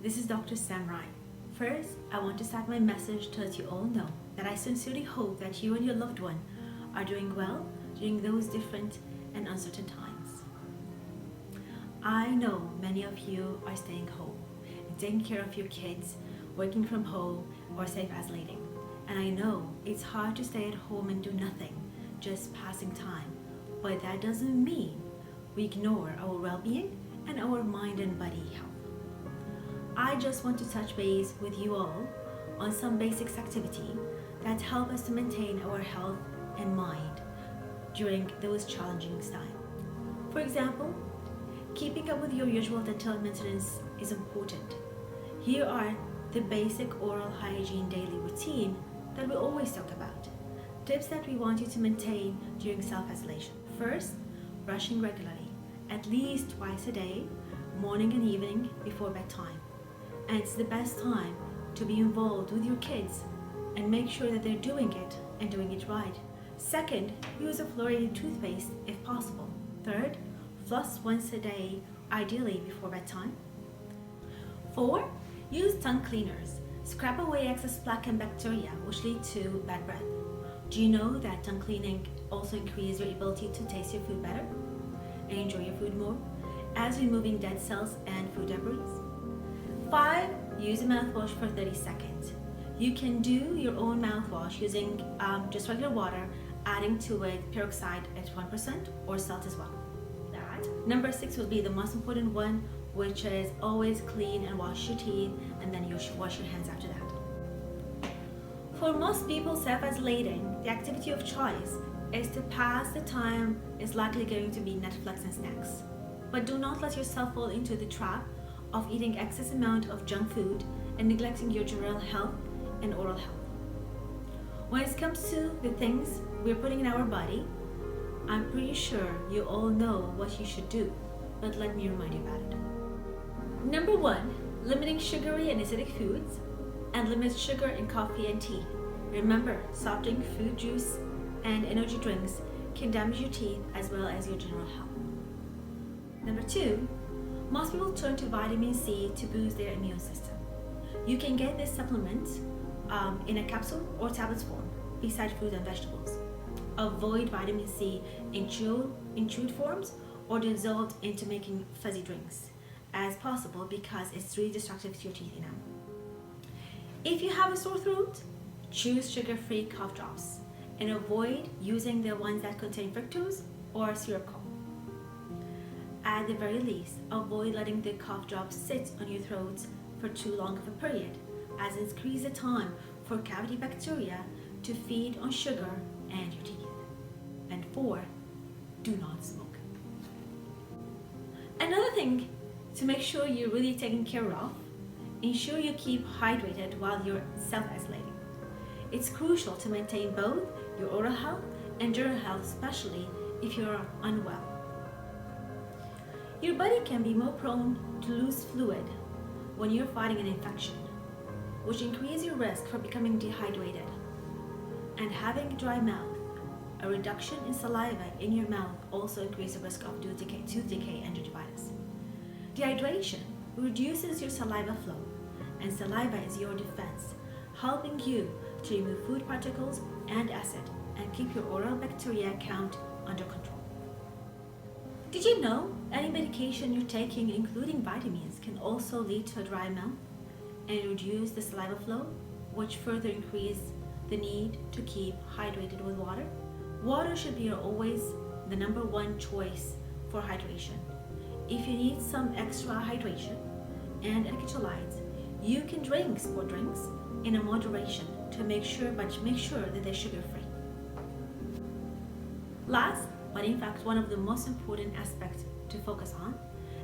This is Dr. Sam Rai. First, I want to start my message to let you all know that I sincerely hope that you and your loved one are doing well during those different and uncertain times. I know many of you are staying home and taking care of your kids, working from home, or self-isolating. And I know it's hard to stay at home and do nothing, just passing time. But that doesn't mean we ignore our well-being and our mind and body health. I just want to touch base with you all on some basics activity that help us to maintain our health and mind during those challenging times. For example, keeping up with your usual dental maintenance is important. Here are the basic oral hygiene daily routine that we always talk about. Tips that we want you to maintain during self-isolation. First, brushing regularly, at least twice a day, morning and evening before bedtime. And it's the best time to be involved with your kids and make sure that they're doing it and doing it right. Second, use a fluoridated toothpaste if possible. Third, floss once a day, ideally before bedtime. 4, use tongue cleaners. Scrap away excess plaque and bacteria which lead to bad breath. Do you know that tongue cleaning also increases your ability to taste your food better and enjoy your food more, as removing dead cells and food debris? 5, use a mouthwash for 30 seconds. You can do your own mouthwash using just regular water, adding to it peroxide at 1% or salt as well. Number 6 will be the most important one, which is always clean and wash your teeth, and then you should wash your hands after that. For most people self-isolating, the activity of choice is to pass the time is likely going to be Netflix and snacks. But do not let yourself fall into the trap of eating excess amount of junk food and neglecting your general health and oral health. When it comes to the things we're putting in our body, I'm pretty sure you all know what you should do, but let me remind you about it. Number 1, limiting sugary and acidic foods, and limit sugar in coffee and tea. Remember, soft drink, fruit juice, and energy drinks can damage your teeth as well as your general health. Number 2, most people turn to vitamin C to boost their immune system. You can get this supplement in a capsule or tablets form, beside fruit and vegetables. Avoid vitamin C in chewed forms or dissolved into making fuzzy drinks as possible, because it's really destructive to your teeth, If you have a sore throat, choose sugar-free cough drops and avoid using the ones that contain fructose or syrup. At the very least, avoid letting the cough drops sit on your throat for too long of a period, as it increases the time for cavity bacteria to feed on sugar and your teeth. And 4, do not smoke. Another thing to make sure you're really taken care of, ensure you keep hydrated while you're self-isolating. It's crucial to maintain both your oral health and general health, especially if you're unwell. Your body can be more prone to lose fluid when you're fighting an infection, which increases your risk for becoming dehydrated. And having a dry mouth, a reduction in saliva in your mouth also increases the risk of tooth decay and gingivitis. Dehydration reduces your saliva flow, and saliva is your defense, helping you to remove food particles and acid and keep your oral bacteria count under control. Did you know any medication you're taking, including vitamins, can also lead to a dry mouth and reduce the saliva flow, which further increases the need to keep hydrated with water? Water should be always the number 1 choice for hydration. If you need some extra hydration and electrolytes, you can drink sport drinks in a moderation to make sure that they're sugar-free. Last, but in fact one of the most important aspects to focus on,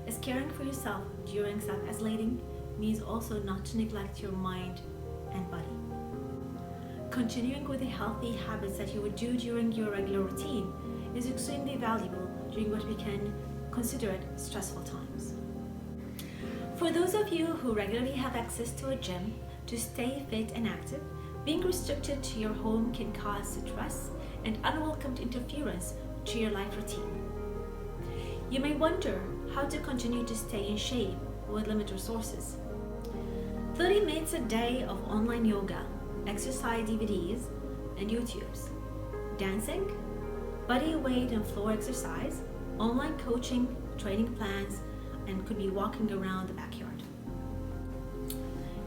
is caring for yourself during self-isolating means also not to neglect your mind and body. Continuing with the healthy habits that you would do during your regular routine is extremely valuable during what we can consider stressful times. For those of you who regularly have access to a gym to stay fit and active, being restricted to your home can cause stress and unwelcome interference to your life routine. You may wonder how to continue to stay in shape with limited resources. 30 minutes a day of online yoga, exercise DVDs, and YouTubes, dancing, body weight and floor exercise, online coaching, training plans, and could be walking around the backyard.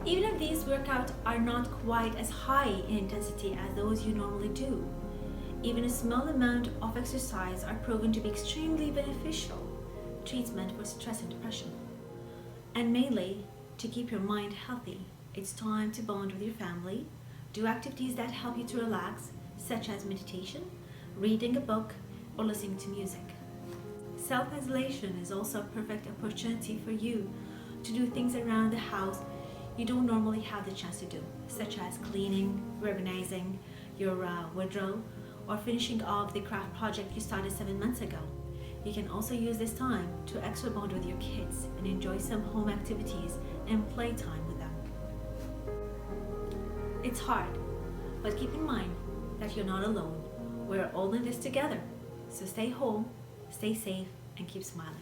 Even if these workouts are not quite as high in intensity as those you normally do, even a small amount of exercise are proven to be extremely beneficial treatment for stress and depression. And mainly, to keep your mind healthy, it's time to bond with your family, do activities that help you to relax, such as meditation, reading a book, or listening to music. Self-isolation is also a perfect opportunity for you to do things around the house you don't normally have the chance to do, such as cleaning, reorganizing your wardrobe, or finishing off the craft project you started 7 months ago. You can also use this time to extra bond with your kids and enjoy some home activities and playtime with them. It's hard, but keep in mind that you're not alone. We're all in this together. So stay home, stay safe, and keep smiling.